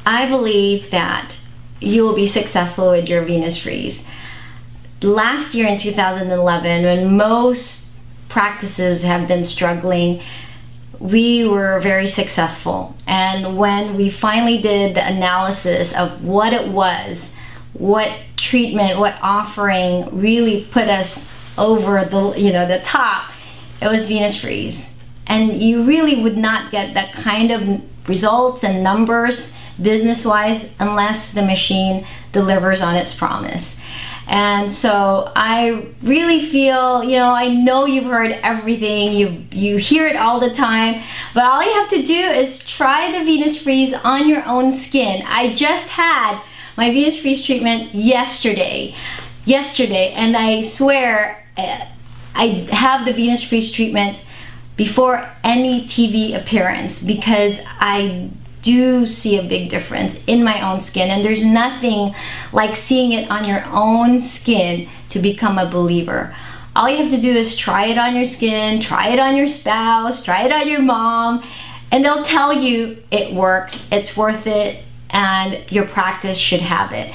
I believe that you will be successful with your Venus Freeze. Last year in 2011, when most practices have been struggling, we were very successful. And when we finally did the analysis of what it was, what treatment, what offering really put us over the top, it was Venus Freeze. And you really would not get that kind of results and numbers business-wise unless the machine delivers on its promise. And so I really feel, I know you've heard everything, you hear it all the time, but all you have to do is try the Venus Freeze on your own skin. I just had my Venus Freeze treatment yesterday, and I swear I have the Venus Freeze treatment before any TV appearance because I do see a big difference in my own skin, and there's nothing like seeing it on your own skin to become a believer. All you have to do is try it on your skin, try it on your spouse, try it on your mom, and they'll tell you it works, it's worth it, and your practice should have it.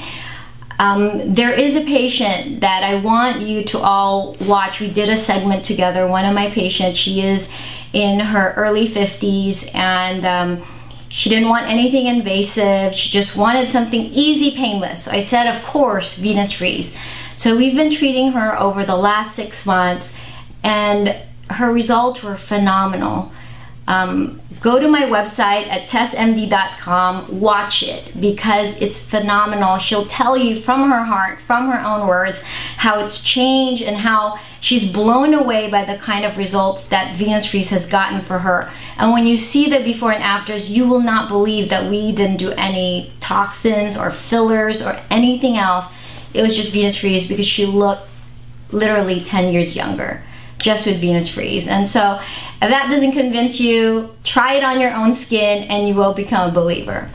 There is a patient that I want you to all watch. We did a segment together. One of my patients, she is in her early 50s, and she didn't want anything invasive. She just wanted something easy, painless. So I said, of course, Venus Freeze. So we've been treating her over the last 6 months, and her results were phenomenal. Go to my website at tessmd.com, watch it because it's phenomenal. She'll tell you from her heart, from her own words, how it's changed and how she's blown away by the kind of results that Venus Freeze has gotten for her. And when you see the before and afters, you will not believe that we didn't do any toxins or fillers or anything else. It was just Venus Freeze because she looked literally 10 years younger just with Venus Freeze. And so if that doesn't convince you, try it on your own skin and you will become a believer.